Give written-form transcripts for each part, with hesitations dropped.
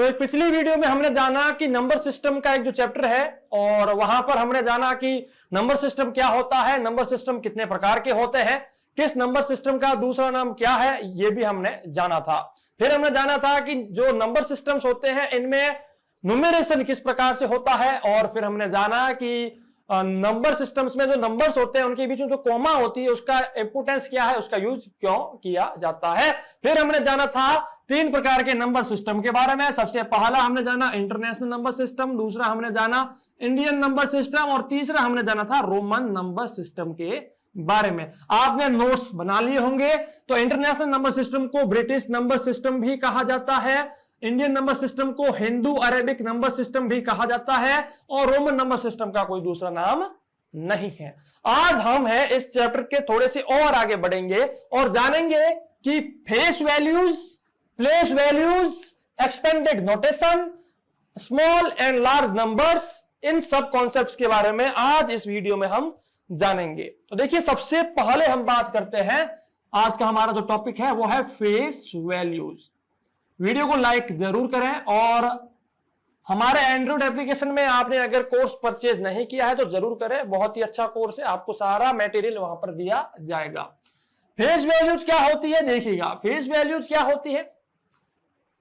तो एक पिछली वीडियो में हमने जाना कि नंबर सिस्टम का एक जो चैप्टर है, और वहां पर हमने जाना कि नंबर सिस्टम क्या होता है, नंबर सिस्टम कितने प्रकार के होते हैं, किस नंबर सिस्टम का दूसरा नाम क्या है, ये भी हमने जाना था। फिर हमने जाना था कि जो नंबर सिस्टम्स होते हैं इनमें न्यूमरेशन किस प्रकार से होता है, और फिर हमने जाना कि नंबर सिस्टम्स में जो नंबर्स होते हैं उनके बीच में जो कॉमा होती है उसका इंपोर्टेंस क्या है, उसका यूज क्यों किया जाता है। फिर हमने जाना था 3 प्रकार के नंबर सिस्टम के बारे में। सबसे पहला हमने जाना इंटरनेशनल नंबर सिस्टम, दूसरा हमने जाना इंडियन नंबर सिस्टम, और तीसरा हमने जाना था रोमन नंबर सिस्टम के बारे में। आपने नोट्स बना लिए होंगे। तो इंटरनेशनल नंबर सिस्टम को ब्रिटिश नंबर सिस्टम भी कहा जाता है, इंडियन नंबर सिस्टम को हिंदू अरेबिक नंबर सिस्टम भी कहा जाता है, और रोमन नंबर सिस्टम का कोई दूसरा नाम नहीं है। आज हम है इस चैप्टर के थोड़े से और आगे बढ़ेंगे और जानेंगे कि face values, place values, expanded notation, small and large numbers, इन सब कॉन्सेप्ट्स के बारे में आज इस वीडियो में हम जानेंगे। तो देखिए, सबसे पहले हम बात करते हैं, आज का हमारा जो टॉपिक है वो है फेस वैल्यूज। वीडियो को लाइक जरूर करें, और हमारे एंड्रॉइड एप्लीकेशन में आपने अगर कोर्स परचेज नहीं किया है तो जरूर करें, बहुत ही अच्छा कोर्स है, आपको सारा मटेरियल वहां पर दिया जाएगा। फेस वैल्यूज क्या होती है देखिएगा। फेस वैल्यूज क्या होती है?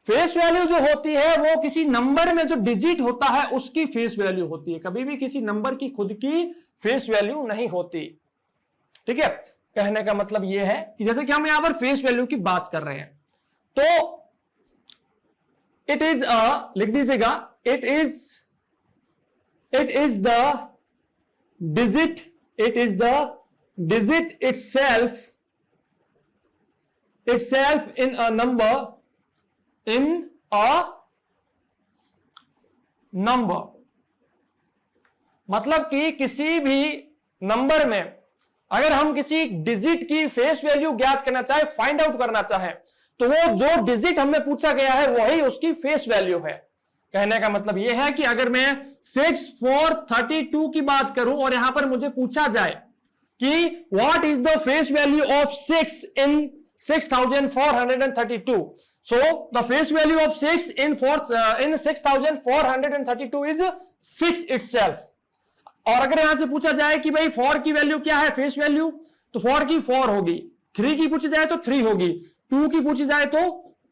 फेस वैल्यू जो होती है वो किसी नंबर में जो डिजिट होता है उसकी फेस वैल्यू होती है। कभी भी किसी नंबर की खुद की फेस वैल्यू नहीं होती। ठीक है, कहने का मतलब यह है कि जैसे कि हम यहां पर फेस वैल्यू की बात कर रहे हैं, तो इट इज लिख दीजिएगा, it is the digit, it is the digit itself in a number, मतलब कि किसी भी नंबर में अगर हम किसी डिजिट की फेस वैल्यू ज्ञात करना चाहे, फाइंड आउट करना चाहें, तो वो जो डिजिट हमें पूछा गया है वही उसकी फेस वैल्यू है। कहने का मतलब यह है कि अगर मैं 6 4 32 की बात करूं और यहां पर मुझे पूछा जाए कि what is the face value of 6 in 6432, so the face value of 6 in 6432 is 6 itself। और अगर यहां से पूछा जाए कि भाई 4 की वैल्यू क्या है फेस वैल्यू, तो 4 की 4 होगी, 3 की पूछी जाए तो 3 होगी, 2 की पूछी जाए तो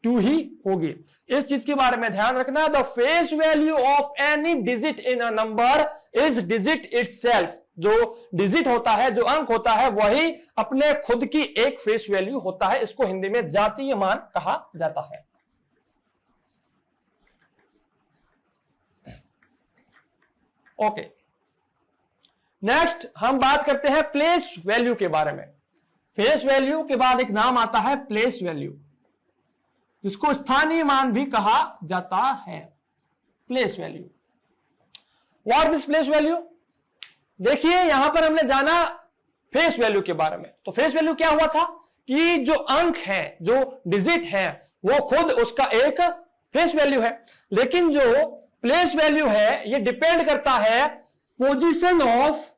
2 ही होगी। इस चीज के बारे में ध्यान रखना। The face value of any digit in a number is digit itself. जो डिजिट होता है, जो अंक होता है, वही अपने खुद की एक फेस वैल्यू होता है। इसको हिंदी में जातीय मान कहा जाता है। ओके, नेक्स्ट हम बात करते हैं प्लेस वैल्यू के बारे में। फेस वैल्यू के बाद एक नाम आता है प्लेस वैल्यू, जिसको स्थानीय मान भी कहा जाता है। Place value, what is place value? देखिए, यहां पर हमने जाना फेस वैल्यू के बारे में। तो फेस वैल्यू क्या हुआ था कि जो अंक है, जो डिजिट है, वो खुद उसका एक फेस वैल्यू है। लेकिन जो प्लेस वैल्यू है ये डिपेंड करता है position of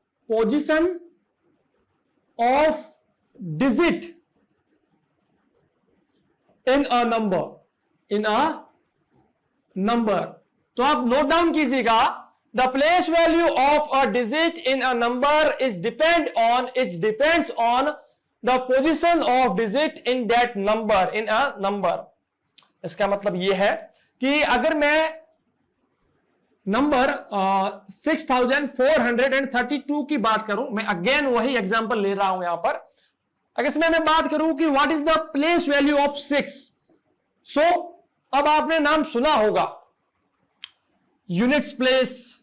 digit in a number. तो आप नोट डाउन कीजिएगा, the place value of a digit in a number depends on the position of digit in that number, in a number. इसका मतलब यह है कि अगर मैं नंबर 6432 की बात करूं, मैं अगेन वही एग्जांपल ले रहा हूं यहां पर। अगर इसमें मैं बात करूं कि what is the place value of 6, सो अब आपने नाम सुना होगा units place,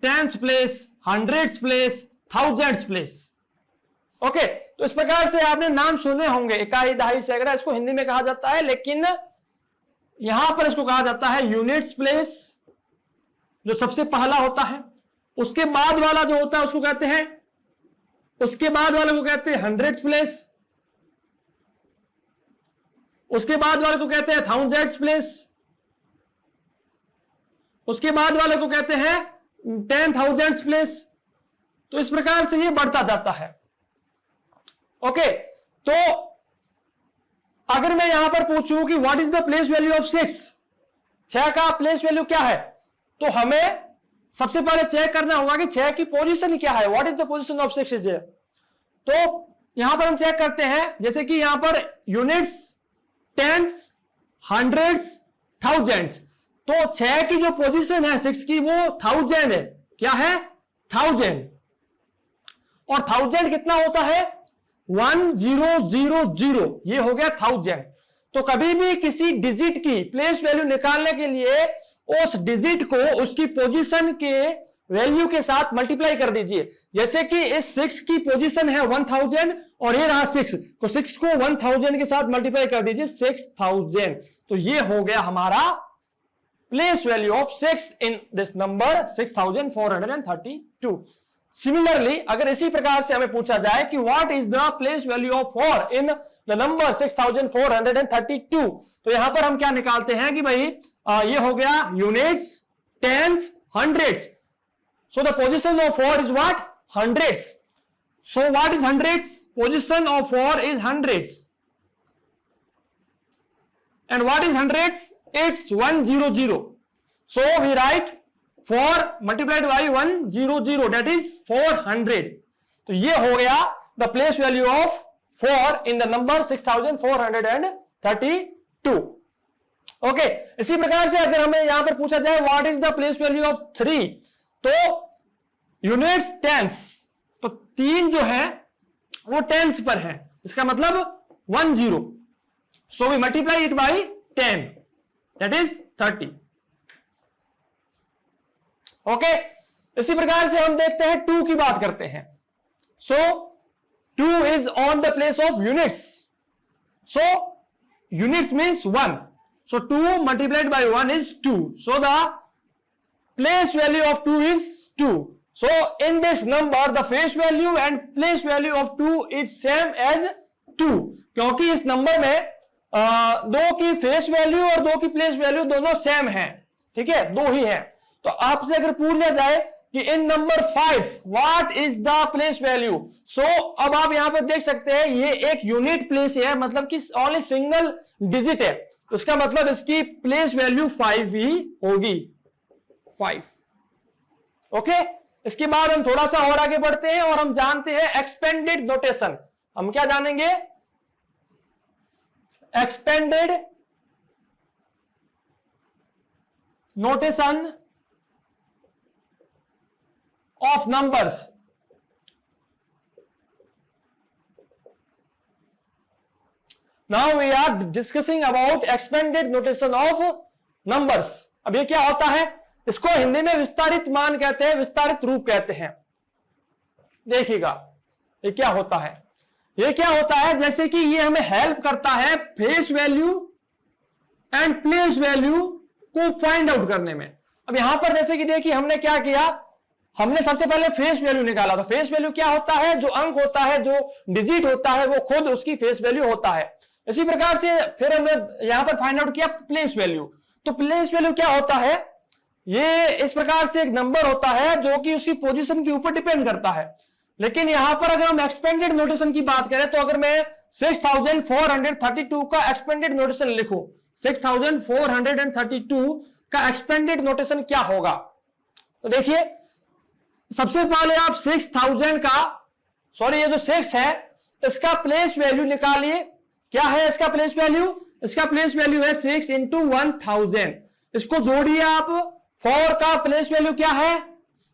tens place, hundreds place, thousands place. Okay, तो इस प्रकार से आपने नाम सुने होंगे, इकाई, दहाई, सैकड़ा, इसको हिंदी में कहा जाता है, लेकिन यहां पर इसको कहा जाता है यूनिट्स प्लेस, जो सबसे पहला होता है। उसके बाद वाला जो होता है उसको कहते हैं, उसके बाद वाले को कहते हैं हंड्रेड्स प्लेस, उसके बाद वाले को कहते हैं थाउजेंड्स प्लेस, उसके बाद वाले को कहते हैं 10,000 प्लेस। तो इस प्रकार से ये बढ़ता जाता है। ओके, तो अगर मैं यहां पर पूछूं कि what is the place value of 6, 6 का प्लेस वैल्यू क्या है, तो हमें सबसे पहले चेक करना होगा कि 6 की पोजीशन क्या है, what is the position of 6 is there. तो यहां पर हम चेक करते हैं, जैसे कि यहां पर यूनिट्स, टेंस, हंड्रेड्स, थाउजेंड्स, तो 6 की जो पोजीशन है 6 की वो 1000 है। क्या है? 1000। और 1000 कितना होता है? 1000, ये हो गया 1000। तो कभी भी किसी डिजिट की प्लेस वैल्यू निकालने के लिए उस डिजिट को उसकी पोजीशन के वैल्यू के साथ मल्टीप्लाई कर दीजिए। जैसे कि इस 6 की पोजीशन है 1000 और ये रहा 6, तो 6 को 1000 के साथ मल्टीप्लाई कर दीजिए 6000। तो ये हो गया हमारा place value of 6 in this number 6432। Similarly अगर इसी प्रकार से हमें पूछा जाए कि what is the place value of 4 in the number 6432, तो यहां पर हम क्या निकालते हैं कि भाई ये हो गया units, tens, hundreds. So the position of 4 is what? Hundreds. So what is hundreds? Position of 4 is hundreds. And what is hundreds? It's 100. So we write 4 multiplied by 100, that is 400. तो ये हो गया the place value of 4 in the number 6432. Okay. इसी प्रकार से अगर हमें यहां पर पूछा जाए what is the place value of 3, तो यूनिट्स, टेंस, तो 3 जो है वो टेंस पर है, इसका मतलब 10। So we multiply it by 10, that is 30। Okay, इसी प्रकार से हम देखते हैं 2 की बात करते हैं। सो 2 is on the place of units. So units means 1, so 2 multiplied by 1 is 2, so the place value of 2 is 2. So in this number the face value and place value of 2 is same as 2, क्योंकि इस number में 2 की face value और 2 की place value दोनों same है। ठीक है, 2 ही है। तो आपसे अगर पूछ लिया जाए कि in number 5 what is the place value, so अब आप यहां पर देख सकते हैं ये एक यूनिट प्लेस है, मतलब कि ओनली सिंगल डिजिट है, तो इसका मतलब इसकी प्लेस वैल्यू 5 ही होगी, 5। ओके, इसके बाद हम थोड़ा सा और आगे बढ़ते हैं और हम जानते हैं एक्सपेंडेड नोटेशन। हम क्या जानेंगे? Expanded notation of numbers. Now we are discussing about expanded notation of numbers. अब ये क्या होता है? इसको हिंदी में विस्तारित मान कहते हैं, विस्तारित रूप कहते हैं। देखिएगा ये क्या होता है। ये क्या होता है, जैसे कि ये हमें हेल्प करता है face value and place value को फाइंड आउट करने में। अब यहां पर जैसे कि देखिए हमने क्या किया, हमने सबसे पहले फेस वैल्यू निकाला। तो फेस वैल्यू क्या होता है? जो अंक होता है, जो डिजिट होता है, वो खुद उसकी फेस वैल्यू होता है। इसी प्रकार से फिर हमने यहां पर फाइंड आउट किया प्लेस वैल्यू। तो प्लेस वैल्यू क्या होता है? ये इस प्रकार से एक नंबर होता है जो कि उसकी पोजीशन के ऊपर डिपेंड करता है। लेकिन यहां पर अगर हम एक्सपेंडेड नोटेशन की बात करें, तो अगर मैं 6432 का एक्सपेंडेड नोटेशन लिखूं, 6432 का एक्सपेंडेड नोटेशन क्या होगा? तो देखिए सबसे पहले आप 6000 का, सॉरी ये जो 6 है इसका प्लेस वैल्यू निकालिए। क्या है इसका प्लेस वैल्यू? इसका प्लेस वैल्यू है 6 इंटू 1000। इसको जोड़िए आप। 4 का प्लेस वैल्यू क्या है?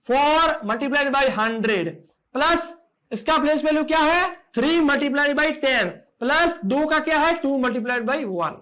4 मल्टीप्लाइड बाई 100 प्लस इसका प्लेस वैल्यू क्या है? 3 मल्टीप्लाइड बाई 10 प्लस 2 का क्या है? 2 मल्टीप्लाइड बाई 1।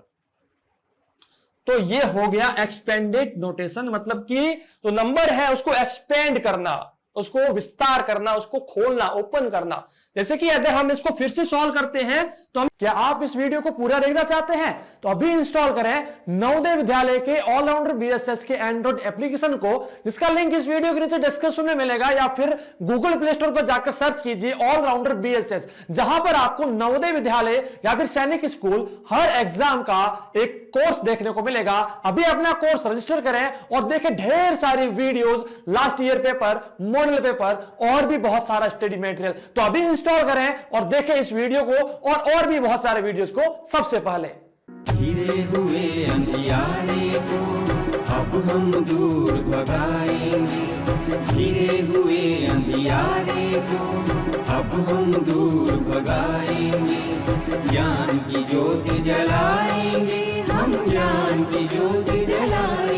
तो ये हो गया एक्सपेंडेड नोटेशन, मतलब कि जो नंबर है उसको एक्सपेंड करना, उसको विस्तार करना, उसको खोलना, ओपन करना। जैसे कि अगर हम इसको फिर से सॉल्व करते हैं तो हम, क्या आप इस वीडियो को पूरा देखना चाहते हैं? तो अभी इंस्टॉल करें नवोदय विद्यालय के ऑलराउंडर बीएसएस के एंड्रॉइड एप्लीकेशन को, जिसका लिंक इस वीडियो के नीचे डिस्क्रिप्शन में मिलेगा, या फिर गूगल प्ले स्टोर पर जाकर सर्च कीजिए ऑलराउंडर बीएसएस, जहां पर आपको नवोदय विद्यालय या फिर सैनिक स्कूल हर एग्जाम का एक कोर्स देखने को मिलेगा। अभी अपना कोर्स रजिस्टर करें और देखें ढेर सारी videos, last year paper, model paper और भी बहुत सारा स्टडी मटेरियल। तो अभी इंस्टॉल करें और देखें इस वीडियो को और भी बहुत सारे वीडियोस को सबसे पहले। घिरे हुए अंधियारे को अब हम दूर भगाएंगे, घिरे हुए अंधियारे को अब हम दूर भगाएंगे, ज्ञान की ज्योति जलाएंगे, हम ज्ञान की ज्योति जलाएंगे।